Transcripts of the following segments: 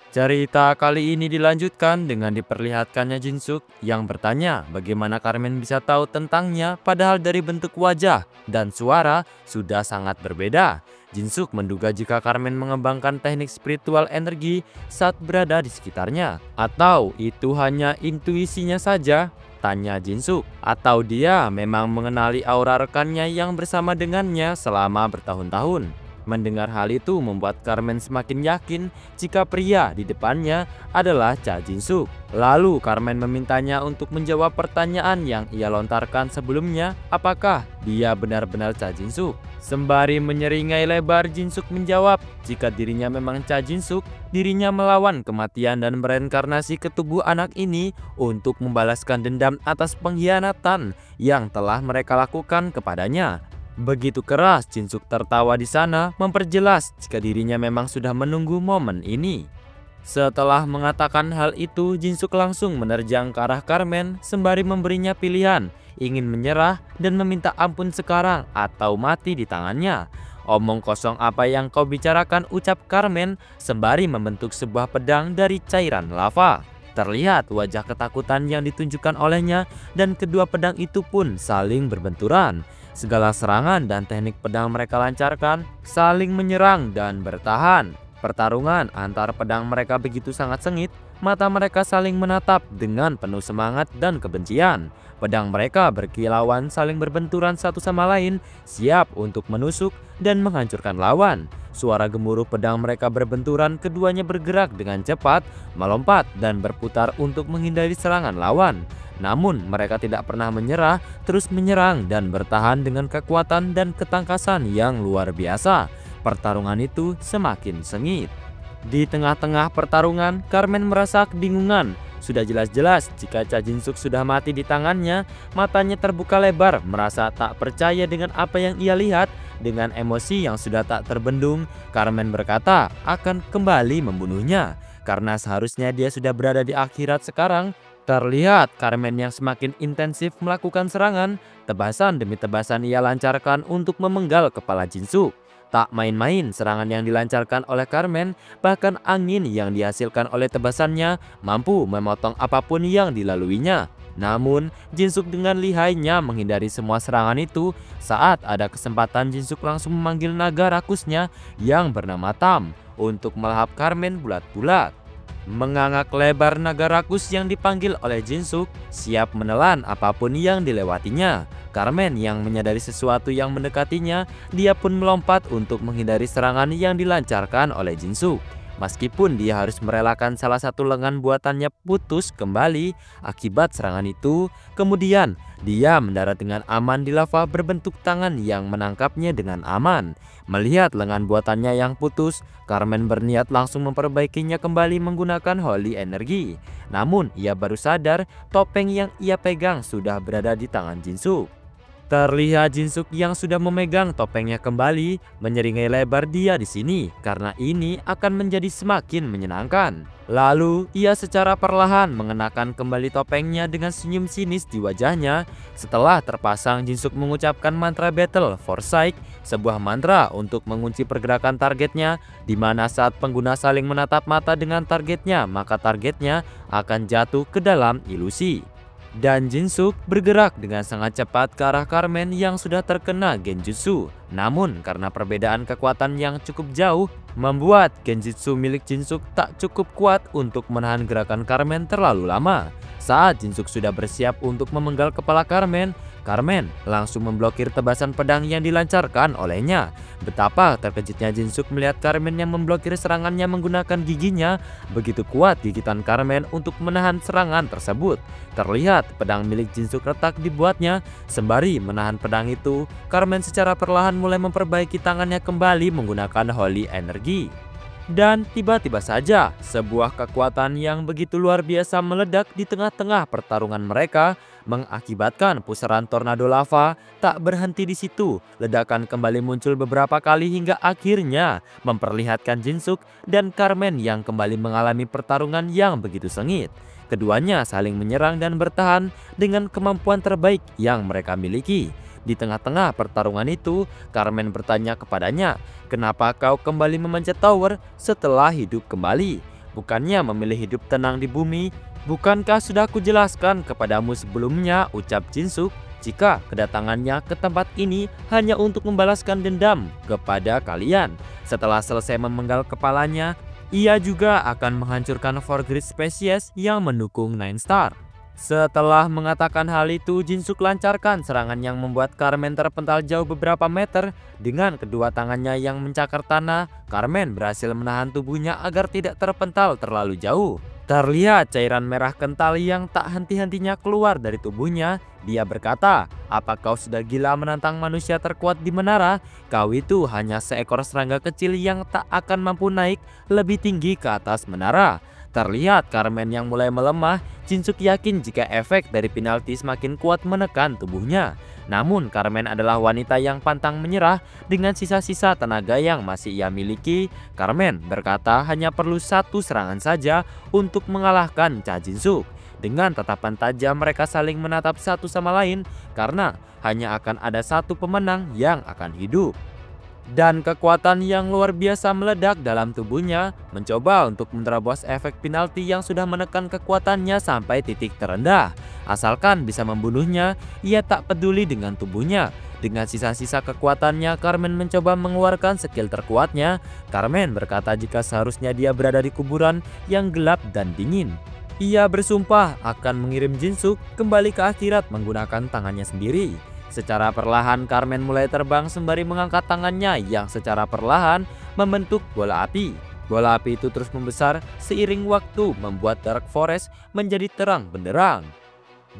Cerita kali ini dilanjutkan dengan diperlihatkannya Jinsuk yang bertanya bagaimana Carmen bisa tahu tentangnya padahal dari bentuk wajah dan suara sudah sangat berbeda. Jinsuk menduga jika Carmen mengembangkan teknik spiritual energi saat berada di sekitarnya. Atau itu hanya intuisinya saja? Tanya Jinsuk. Atau dia memang mengenali aura rekannya yang bersama dengannya selama bertahun-tahun. Mendengar hal itu membuat Carmen semakin yakin jika pria di depannya adalah Cha Jinsuk. Lalu Carmen memintanya untuk menjawab pertanyaan yang ia lontarkan sebelumnya, apakah dia benar-benar Cha Jinsuk. Sembari menyeringai lebar, Jinsuk menjawab jika dirinya memang Cha Jinsuk, dirinya melawan kematian dan bereinkarnasi ke tubuh anak ini untuk membalaskan dendam atas pengkhianatan yang telah mereka lakukan kepadanya. Begitu keras Jinsuk tertawa di sana, memperjelas jika dirinya memang sudah menunggu momen ini. Setelah mengatakan hal itu, Jinsuk langsung menerjang ke arah Carmen sembari memberinya pilihan, ingin menyerah dan meminta ampun sekarang atau mati di tangannya. Omong kosong apa yang kau bicarakan, ucap Carmen sembari membentuk sebuah pedang dari cairan lava. Terlihat wajah ketakutan yang ditunjukkan olehnya dan kedua pedang itu pun saling berbenturan. Segala serangan dan teknik pedang mereka lancarkan, saling menyerang dan bertahan. Pertarungan antar pedang mereka begitu sangat sengit, mata mereka saling menatap dengan penuh semangat dan kebencian. Pedang mereka berkilauan saling berbenturan satu sama lain, siap untuk menusuk dan menghancurkan lawan. Suara gemuruh pedang mereka berbenturan, keduanya bergerak dengan cepat, melompat dan berputar untuk menghindari serangan lawan. Namun mereka tidak pernah menyerah, terus menyerang dan bertahan dengan kekuatan dan ketangkasan yang luar biasa. Pertarungan itu semakin sengit. Di tengah-tengah pertarungan, Carmen merasa kebingungan. Sudah jelas-jelas jika Cha Jinsuk sudah mati di tangannya, matanya terbuka lebar, merasa tak percaya dengan apa yang ia lihat. Dengan emosi yang sudah tak terbendung, Carmen berkata akan kembali membunuhnya. Karena seharusnya dia sudah berada di akhirat sekarang. Terlihat Carmen yang semakin intensif melakukan serangan, tebasan demi tebasan ia lancarkan untuk memenggal kepala Jinsuk. Tak main-main serangan yang dilancarkan oleh Carmen, bahkan angin yang dihasilkan oleh tebasannya mampu memotong apapun yang dilaluinya. Namun, Jinsuk dengan lihainya menghindari semua serangan itu. Saat ada kesempatan, Jinsuk langsung memanggil naga rakusnya yang bernama Tam untuk melahap Carmen bulat-bulat. Mengangak lebar naga rakus yang dipanggil oleh Jinsuk, siap menelan apapun yang dilewatinya. Carmen yang menyadari sesuatu yang mendekatinya, dia pun melompat untuk menghindari serangan yang dilancarkan oleh Jinsuk. Meskipun dia harus merelakan salah satu lengan buatannya putus kembali akibat serangan itu, kemudian dia mendarat dengan aman di lava berbentuk tangan yang menangkapnya dengan aman. Melihat lengan buatannya yang putus, Carmen berniat langsung memperbaikinya kembali menggunakan holy energi. Namun ia baru sadar topeng yang ia pegang sudah berada di tangan Jinsuk. Terlihat Jinsuk yang sudah memegang topengnya kembali menyeringai lebar dia di sini karena ini akan menjadi semakin menyenangkan. Lalu ia secara perlahan mengenakan kembali topengnya dengan senyum sinis di wajahnya. Setelah terpasang, Jinsuk mengucapkan mantra Battle for Sight, sebuah mantra untuk mengunci pergerakan targetnya, di mana saat pengguna saling menatap mata dengan targetnya, maka targetnya akan jatuh ke dalam ilusi. Dan Jinsuk bergerak dengan sangat cepat ke arah Carmen yang sudah terkena genjutsu. Namun karena perbedaan kekuatan yang cukup jauh, membuat genjutsu milik Jinsuk tak cukup kuat untuk menahan gerakan Carmen terlalu lama. Saat Jinsuk sudah bersiap untuk memenggal kepala Carmen, Carmen langsung memblokir tebasan pedang yang dilancarkan olehnya. Betapa terkejutnya Jinsuk melihat Carmen yang memblokir serangannya menggunakan giginya. Begitu kuat gigitan Carmen untuk menahan serangan tersebut. Terlihat pedang milik Jinsuk retak dibuatnya. Sembari menahan pedang itu, Carmen secara perlahan mulai memperbaiki tangannya kembali menggunakan holy energi. Dan tiba-tiba saja sebuah kekuatan yang begitu luar biasa meledak di tengah-tengah pertarungan mereka, mengakibatkan pusaran tornado lava tak berhenti di situ. Ledakan kembali muncul beberapa kali hingga akhirnya memperlihatkan Jinsuk dan Carmen yang kembali mengalami pertarungan yang begitu sengit. Keduanya saling menyerang dan bertahan dengan kemampuan terbaik yang mereka miliki. Di tengah-tengah pertarungan itu, Carmen bertanya kepadanya, "Kenapa kau kembali memanjat tower setelah hidup kembali? Bukannya memilih hidup tenang di bumi? Bukankah sudah kujelaskan kepadamu sebelumnya?" ucap Jinsuk, "jika kedatangannya ke tempat ini hanya untuk membalaskan dendam kepada kalian. Setelah selesai memenggal kepalanya, ia juga akan menghancurkan Four Great Species yang mendukung Nine Star." Setelah mengatakan hal itu, Jinsuk lancarkan serangan yang membuat Carmen terpental jauh beberapa meter. Dengan kedua tangannya yang mencakar tanah, Carmen berhasil menahan tubuhnya agar tidak terpental terlalu jauh. Terlihat cairan merah kental yang tak henti-hentinya keluar dari tubuhnya. Dia berkata, "Apa kau sudah gila menantang manusia terkuat di menara? Kau itu hanya seekor serangga kecil yang tak akan mampu naik lebih tinggi ke atas menara." Terlihat Carmen yang mulai melemah. Jinsuk yakin jika efek dari penalti semakin kuat menekan tubuhnya. Namun Carmen adalah wanita yang pantang menyerah. Dengan sisa-sisa tenaga yang masih ia miliki, Carmen berkata hanya perlu satu serangan saja untuk mengalahkan Cha Jinsuk. Dengan tatapan tajam mereka saling menatap satu sama lain karena hanya akan ada satu pemenang yang akan hidup. Dan kekuatan yang luar biasa meledak dalam tubuhnya, mencoba untuk menerobos efek penalti yang sudah menekan kekuatannya sampai titik terendah. Asalkan bisa membunuhnya, ia tak peduli dengan tubuhnya. Dengan sisa-sisa kekuatannya, Carmen mencoba mengeluarkan skill terkuatnya. Carmen berkata jika seharusnya dia berada di kuburan yang gelap dan dingin. Ia bersumpah akan mengirim Jinsuk kembali ke akhirat menggunakan tangannya sendiri. Secara perlahan Carmen mulai terbang sembari mengangkat tangannya yang secara perlahan membentuk bola api. Bola api itu terus membesar seiring waktu membuat Dark Forest menjadi terang benderang.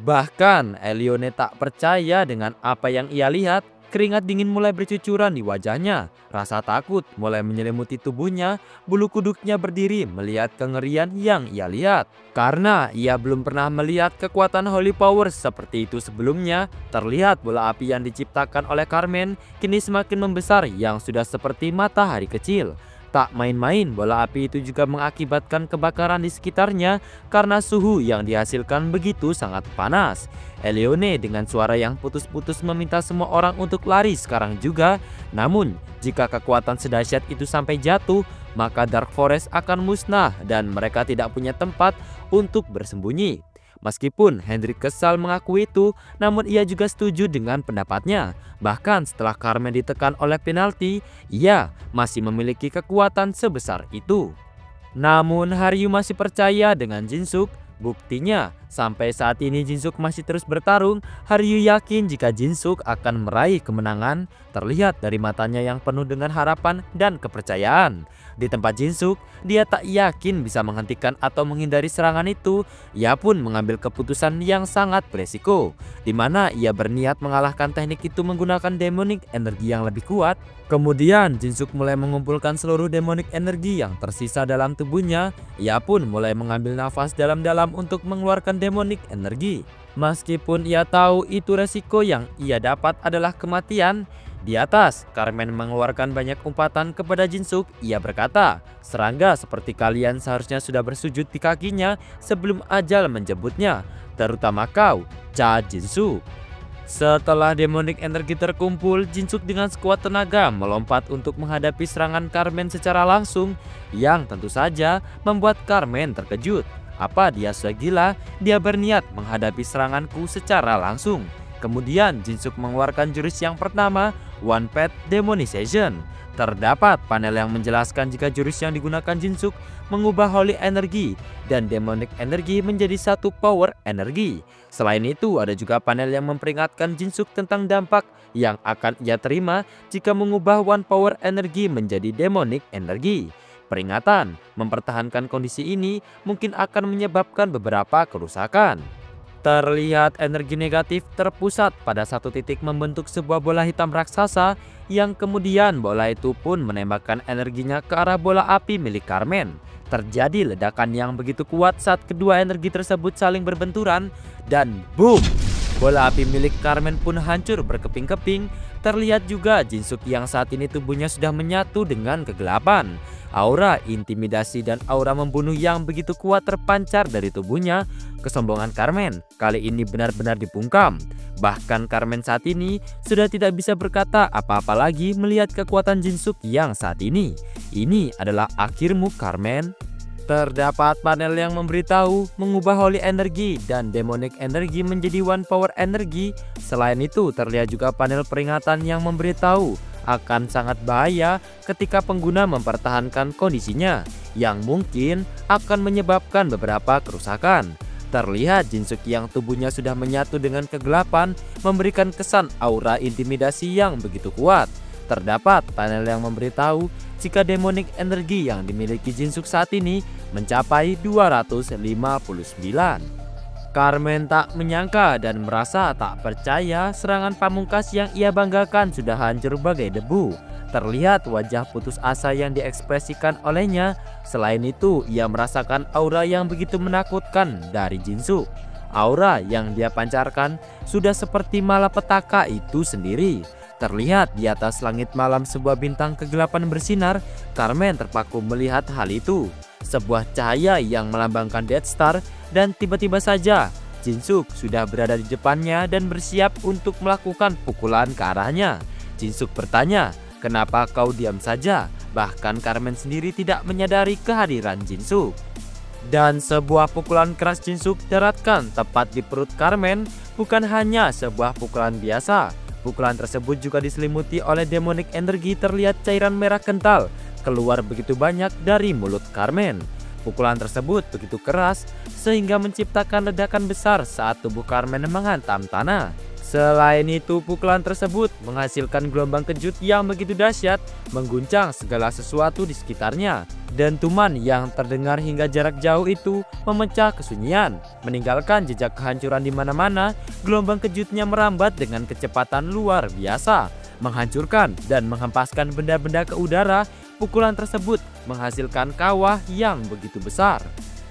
Bahkan Elione tak percaya dengan apa yang ia lihat. Keringat dingin mulai bercucuran di wajahnya. Rasa takut mulai menyelimuti tubuhnya. Bulu kuduknya berdiri melihat kengerian yang ia lihat. Karena ia belum pernah melihat kekuatan Holy Power seperti itu sebelumnya. Terlihat bola api yang diciptakan oleh Carmen kini semakin membesar yang sudah seperti matahari kecil. Tak main-main, bola api itu juga mengakibatkan kebakaran di sekitarnya karena suhu yang dihasilkan begitu sangat panas. Elione dengan suara yang putus-putus meminta semua orang untuk lari sekarang juga. Namun, jika kekuatan sedahsyat itu sampai jatuh, maka Dark Forest akan musnah dan mereka tidak punya tempat untuk bersembunyi. Meskipun Hendrik kesal mengakui itu, namun ia juga setuju dengan pendapatnya. Bahkan setelah Carmen ditekan oleh penalti, ia masih memiliki kekuatan sebesar itu. Namun Haryu masih percaya dengan Jinsuk. Buktinya, sampai saat ini Jinsuk masih terus bertarung. Haryu yakin jika Jinsuk akan meraih kemenangan. Terlihat dari matanya yang penuh dengan harapan dan kepercayaan. Di tempat Jinsuk, dia tak yakin bisa menghentikan atau menghindari serangan itu. Ia pun mengambil keputusan yang sangat beresiko, di mana ia berniat mengalahkan teknik itu menggunakan demonic energi yang lebih kuat. Kemudian Jinsuk mulai mengumpulkan seluruh demonic energi yang tersisa dalam tubuhnya. Ia pun mulai mengambil nafas dalam-dalam untuk mengeluarkan demonic energi. Meskipun ia tahu itu resiko yang ia dapat adalah kematian. Di atas, Carmen mengeluarkan banyak umpatan kepada Jinsuk. Ia berkata, "Serangga seperti kalian seharusnya sudah bersujud di kakinya sebelum ajal menjemputnya, terutama kau, Cha Jinsuk." Setelah demonic energi terkumpul, Jinsuk dengan sekuat tenaga melompat untuk menghadapi serangan Carmen secara langsung, yang tentu saja membuat Carmen terkejut. Apa dia sudah gila? Dia berniat menghadapi seranganku secara langsung. Kemudian Jinsuk mengeluarkan jurus yang pertama, One Path Demonization. Terdapat panel yang menjelaskan jika jurus yang digunakan Jinsuk mengubah Holy Energy dan Demonic Energy menjadi satu Power Energy. Selain itu, ada juga panel yang memperingatkan Jinsuk tentang dampak yang akan ia terima jika mengubah One Power Energy menjadi Demonic Energy. Peringatan mempertahankan kondisi ini mungkin akan menyebabkan beberapa kerusakan. Terlihat energi negatif terpusat pada satu titik membentuk sebuah bola hitam raksasa, yang kemudian bola itu pun menembakkan energinya ke arah bola api milik Carmen. Terjadi ledakan yang begitu kuat saat kedua energi tersebut saling berbenturan dan boom! Bola api milik Carmen pun hancur berkeping-keping. Terlihat juga Jin-Suk yang saat ini tubuhnya sudah menyatu dengan kegelapan. Aura intimidasi dan aura membunuh yang begitu kuat terpancar dari tubuhnya. Kesombongan Carmen kali ini benar-benar dibungkam. Bahkan Carmen saat ini sudah tidak bisa berkata apa-apa lagi melihat kekuatan Jin-Suk yang saat ini. Ini adalah akhirmu, Carmen. Terdapat panel yang memberitahu mengubah Holy Energy dan Demonic Energy menjadi One Power Energy. Selain itu, terlihat juga panel peringatan yang memberitahu akan sangat bahaya ketika pengguna mempertahankan kondisinya, yang mungkin akan menyebabkan beberapa kerusakan. Terlihat Jin-Suk yang tubuhnya sudah menyatu dengan kegelapan memberikan kesan aura intimidasi yang begitu kuat. Terdapat panel yang memberitahu jika demonic energi yang dimiliki Jin-Suk saat ini mencapai 259. Carmen tak menyangka dan merasa tak percaya serangan pamungkas yang ia banggakan sudah hancur bagai debu. Terlihat wajah putus asa yang diekspresikan olehnya. Selain itu, ia merasakan aura yang begitu menakutkan dari Jin-Suk. Aura yang dia pancarkan sudah seperti malapetaka itu sendiri. Terlihat di atas langit malam sebuah bintang kegelapan bersinar. Carmen terpaku melihat hal itu. Sebuah cahaya yang melambangkan Death Star, dan tiba-tiba saja Jin-Suk sudah berada di depannya dan bersiap untuk melakukan pukulan ke arahnya. Jin-Suk bertanya, "Kenapa kau diam saja?" Bahkan Carmen sendiri tidak menyadari kehadiran Jin-Suk. Dan sebuah pukulan keras Jin-Suk daratkan tepat di perut Carmen. Bukan hanya sebuah pukulan biasa. Pukulan tersebut juga diselimuti oleh demonic energi. Terlihat cairan merah kental keluar begitu banyak dari mulut Carmen. Pukulan tersebut begitu keras sehingga menciptakan ledakan besar saat tubuh Carmen menghantam tanah. Selain itu, pukulan tersebut menghasilkan gelombang kejut yang begitu dahsyat, mengguncang segala sesuatu di sekitarnya. Dentuman yang terdengar hingga jarak jauh itu memecah kesunyian, meninggalkan jejak kehancuran di mana-mana. Gelombang kejutnya merambat dengan kecepatan luar biasa, menghancurkan dan menghempaskan benda-benda ke udara. Pukulan tersebut menghasilkan kawah yang begitu besar.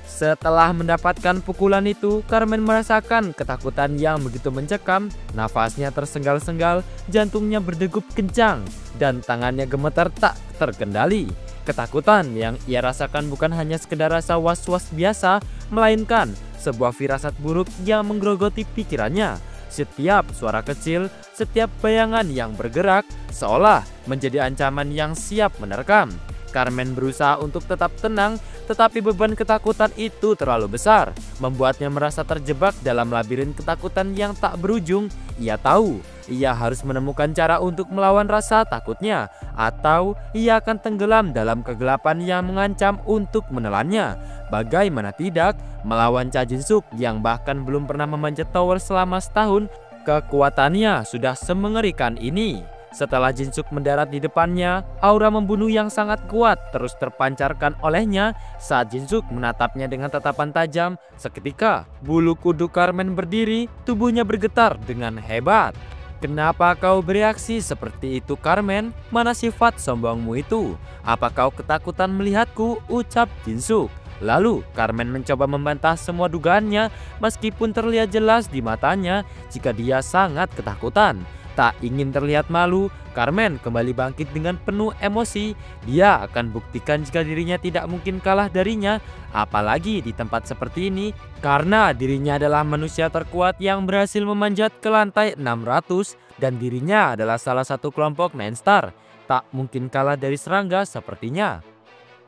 Setelah mendapatkan pukulan itu, Carmen merasakan ketakutan yang begitu mencekam. Nafasnya tersengal-sengal, jantungnya berdegup kencang, dan tangannya gemetar tak terkendali. Ketakutan yang ia rasakan bukan hanya sekedar rasa was-was biasa, melainkan sebuah firasat buruk yang menggerogoti pikirannya. Setiap suara kecil, setiap bayangan yang bergerak, seolah menjadi ancaman yang siap menerkam. Carmen berusaha untuk tetap tenang, tetapi beban ketakutan itu terlalu besar, membuatnya merasa terjebak dalam labirin ketakutan yang tak berujung. Ia tahu ia harus menemukan cara untuk melawan rasa takutnya, atau ia akan tenggelam dalam kegelapan yang mengancam untuk menelannya. Bagaimana tidak, melawan Cha Jin-Suk yang bahkan belum pernah memanjat tower selama setahun, kekuatannya sudah semengerikan ini. Setelah Jin-Suk mendarat di depannya, aura membunuh yang sangat kuat terus terpancarkan olehnya. Saat Jin-Suk menatapnya dengan tatapan tajam, seketika bulu kuduk Carmen berdiri, tubuhnya bergetar dengan hebat. "Kenapa kau bereaksi seperti itu, Carmen? Mana sifat sombongmu itu? Apa kau ketakutan melihatku?" ucap Jin-Suk. Lalu Carmen mencoba membantah semua dugaannya, meskipun terlihat jelas di matanya jika dia sangat ketakutan. Tak ingin terlihat malu, Carmen kembali bangkit dengan penuh emosi. Dia akan buktikan jika dirinya tidak mungkin kalah darinya, apalagi di tempat seperti ini, karena dirinya adalah manusia terkuat yang berhasil memanjat ke lantai 600 dan dirinya adalah salah satu kelompok Nine Star. Tak mungkin kalah dari serangga sepertinya.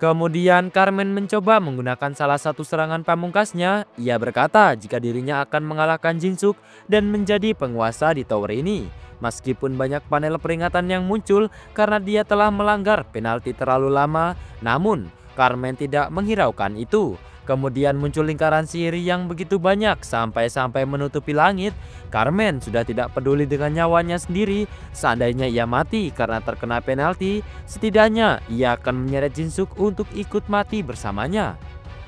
Kemudian Carmen mencoba menggunakan salah satu serangan pamungkasnya. Ia berkata jika dirinya akan mengalahkan Jin-Suk dan menjadi penguasa di tower ini. Meskipun banyak panel peringatan yang muncul karena dia telah melanggar penalti terlalu lama, namun Carmen tidak menghiraukan itu. Kemudian muncul lingkaran sihir yang begitu banyak sampai-sampai menutupi langit. Carmen sudah tidak peduli dengan nyawanya sendiri. Seandainya ia mati karena terkena penalti, setidaknya ia akan menyeret Jin-Suk untuk ikut mati bersamanya.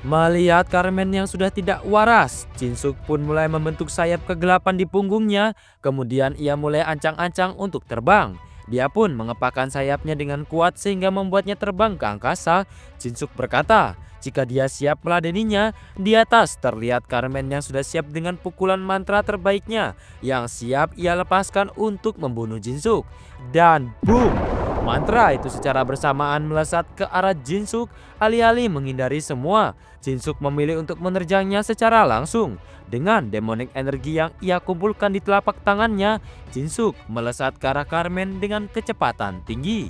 Melihat Carmen yang sudah tidak waras, Jin-Suk pun mulai membentuk sayap kegelapan di punggungnya. Kemudian ia mulai ancang-ancang untuk terbang. Dia pun mengepakkan sayapnya dengan kuat sehingga membuatnya terbang ke angkasa. Jinsuk berkata, jika dia siap meladeninya, di atas terlihat Carmen yang sudah siap dengan pukulan mantra terbaiknya yang siap ia lepaskan untuk membunuh Jinsuk. Dan boom! Mantra itu secara bersamaan melesat ke arah Jinsuk, alih-alih menghindari semua. Jinsuk memilih untuk menerjangnya secara langsung. Dengan demonic energi yang ia kumpulkan di telapak tangannya, Jinsuk melesat ke arah Carmen dengan kecepatan tinggi.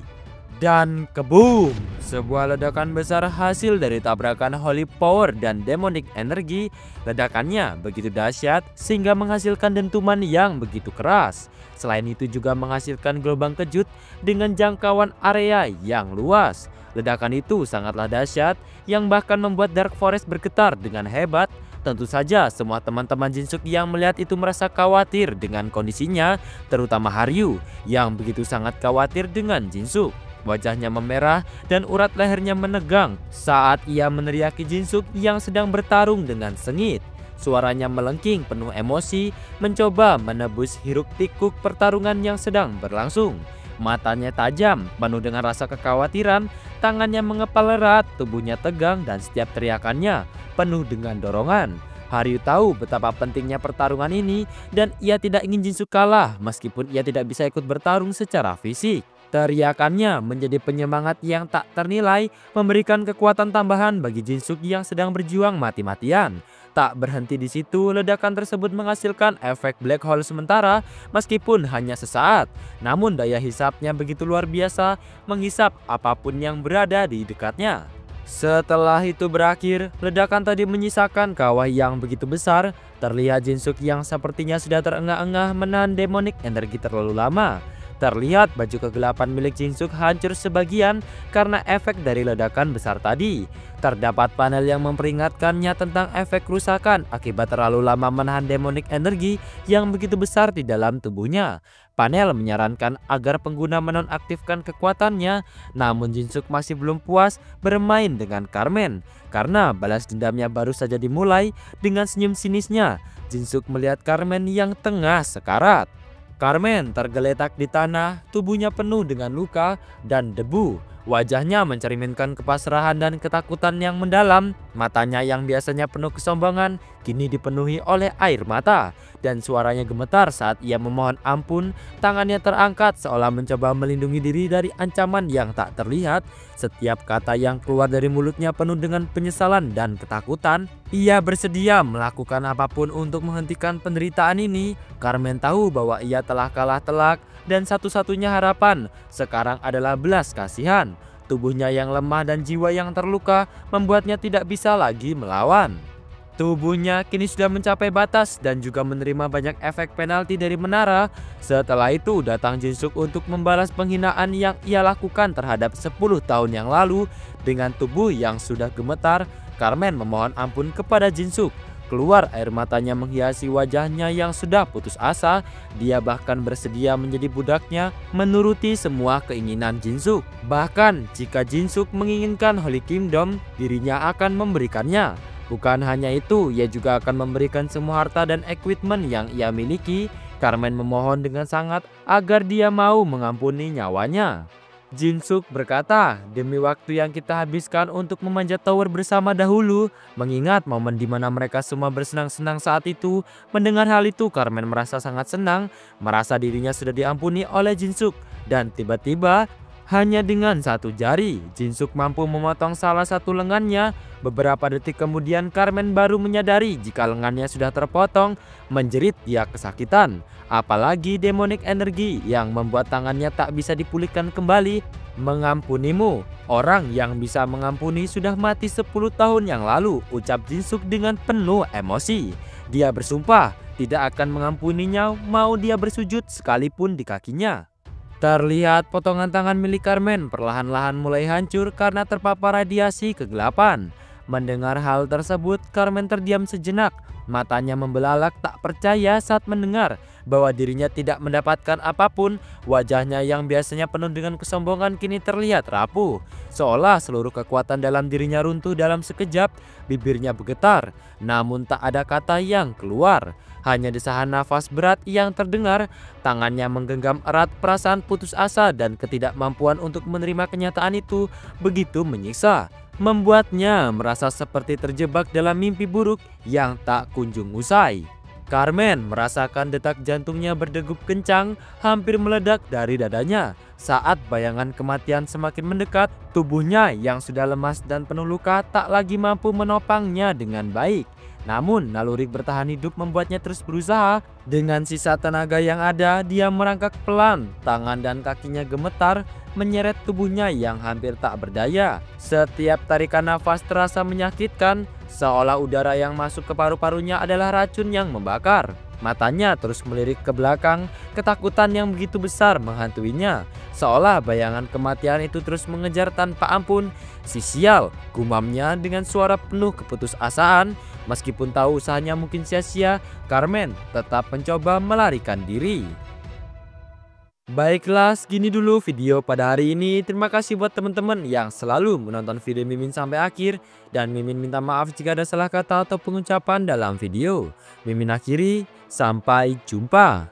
Dan keboom! Sebuah ledakan besar hasil dari tabrakan Holy Power dan Demonic Energy. Ledakannya begitu dahsyat sehingga menghasilkan dentuman yang begitu keras. Selain itu juga menghasilkan gelombang kejut dengan jangkauan area yang luas. Ledakan itu sangatlah dahsyat yang bahkan membuat Dark Forest bergetar dengan hebat. Tentu saja semua teman-teman Jinsuk yang melihat itu merasa khawatir dengan kondisinya, terutama Haryu yang begitu sangat khawatir dengan Jinsuk. Wajahnya memerah dan urat lehernya menegang saat ia meneriaki Jinsuk yang sedang bertarung dengan sengit. Suaranya melengking penuh emosi, mencoba menebus hiruk-pikuk pertarungan yang sedang berlangsung. Matanya tajam, penuh dengan rasa kekhawatiran, tangannya mengepal erat, tubuhnya tegang dan setiap teriakannya penuh dengan dorongan. Haryu tahu betapa pentingnya pertarungan ini dan ia tidak ingin Jinsuk kalah meskipun ia tidak bisa ikut bertarung secara fisik. Teriakannya menjadi penyemangat yang tak ternilai, memberikan kekuatan tambahan bagi Jinsuk yang sedang berjuang mati-matian. Tak berhenti di situ, ledakan tersebut menghasilkan efek black hole sementara meskipun hanya sesaat. Namun daya hisapnya begitu luar biasa, menghisap apapun yang berada di dekatnya. Setelah itu berakhir, ledakan tadi menyisakan kawah yang begitu besar. Terlihat Jinsuk yang sepertinya sudah terengah-engah menahan demonic energi terlalu lama. Terlihat baju kegelapan milik Jinsuk hancur sebagian karena efek dari ledakan besar tadi. Terdapat panel yang memperingatkannya tentang efek kerusakan akibat terlalu lama menahan demonic energi yang begitu besar di dalam tubuhnya. Panel menyarankan agar pengguna menonaktifkan kekuatannya, namun Jinsuk masih belum puas bermain dengan Carmen. Karena balas dendamnya baru saja dimulai. Dengan senyum sinisnya, Jinsuk melihat Carmen yang tengah sekarat. Carmen tergeletak di tanah, tubuhnya penuh dengan luka dan debu. Wajahnya mencerminkan kepasrahan dan ketakutan yang mendalam. Matanya yang biasanya penuh kesombongan kini dipenuhi oleh air mata. Dan suaranya gemetar saat ia memohon ampun. Tangannya terangkat seolah mencoba melindungi diri dari ancaman yang tak terlihat. Setiap kata yang keluar dari mulutnya penuh dengan penyesalan dan ketakutan. Ia bersedia melakukan apapun untuk menghentikan penderitaan ini. Carmen tahu bahwa ia telah kalah telak dan satu-satunya harapan sekarang adalah belas kasihan. Tubuhnya yang lemah dan jiwa yang terluka membuatnya tidak bisa lagi melawan. Tubuhnya kini sudah mencapai batas dan juga menerima banyak efek penalti dari menara. Setelah itu datang Jinsuk untuk membalas penghinaan yang ia lakukan terhadap 10 tahun yang lalu. Dengan tubuh yang sudah gemetar, Carmen memohon ampun kepada Jinsuk. Keluar air matanya menghiasi wajahnya yang sudah putus asa. Dia bahkan bersedia menjadi budaknya, menuruti semua keinginan Jinsuk. Bahkan jika Jinsuk menginginkan Holy Kingdom, dirinya akan memberikannya. Bukan hanya itu, ia juga akan memberikan semua harta dan equipment yang ia miliki. Carmen memohon dengan sangat agar dia mau mengampuni nyawanya. Jinsuk berkata, demi waktu yang kita habiskan untuk memanjat tower bersama dahulu, mengingat momen di mana mereka semua bersenang-senang saat itu. Mendengar hal itu, Carmen merasa sangat senang, merasa dirinya sudah diampuni oleh Jinsuk. Dan tiba-tiba, hanya dengan satu jari, Jinsuk mampu memotong salah satu lengannya. Beberapa detik kemudian Carmen baru menyadari jika lengannya sudah terpotong. Menjerit dia kesakitan. Apalagi demonic energi yang membuat tangannya tak bisa dipulihkan kembali. Mengampunimu, orang yang bisa mengampuni sudah mati 10 tahun yang lalu, ucap Jinsuk dengan penuh emosi. Dia bersumpah tidak akan mengampuninya mau dia bersujud sekalipun di kakinya. Terlihat potongan tangan milik Carmen perlahan-lahan mulai hancur karena terpapar radiasi kegelapan. Mendengar hal tersebut, Carmen terdiam sejenak. Matanya membelalak tak percaya saat mendengar bahwa dirinya tidak mendapatkan apapun. Wajahnya yang biasanya penuh dengan kesombongan kini terlihat rapuh. Seolah seluruh kekuatan dalam dirinya runtuh dalam sekejap. Bibirnya bergetar, namun tak ada kata yang keluar. Hanya desahan nafas berat yang terdengar, tangannya menggenggam erat. Perasaan putus asa dan ketidakmampuan untuk menerima kenyataan itu begitu menyiksa, membuatnya merasa seperti terjebak dalam mimpi buruk yang tak kunjung usai. Carmen merasakan detak jantungnya berdegup kencang, hampir meledak dari dadanya. Saat bayangan kematian semakin mendekat, tubuhnya yang sudah lemas dan penuh luka tak lagi mampu menopangnya dengan baik. Namun, naluri bertahan hidup membuatnya terus berusaha. Dengan sisa tenaga yang ada, dia merangkak pelan, tangan dan kakinya gemetar, menyeret tubuhnya yang hampir tak berdaya. Setiap tarikan nafas terasa menyakitkan, seolah udara yang masuk ke paru-parunya adalah racun yang membakar. Matanya terus melirik ke belakang, ketakutan yang begitu besar menghantuinya, seolah bayangan kematian itu terus mengejar tanpa ampun. "Si sial," gumamnya dengan suara penuh keputusasaan. Meskipun tahu usahanya mungkin sia-sia, Carmen tetap mencoba melarikan diri. Baiklah, segini dulu video pada hari ini. Terima kasih buat teman-teman yang selalu menonton video Mimin sampai akhir. Dan Mimin minta maaf jika ada salah kata atau pengucapan dalam video. Mimin akhiri, sampai jumpa.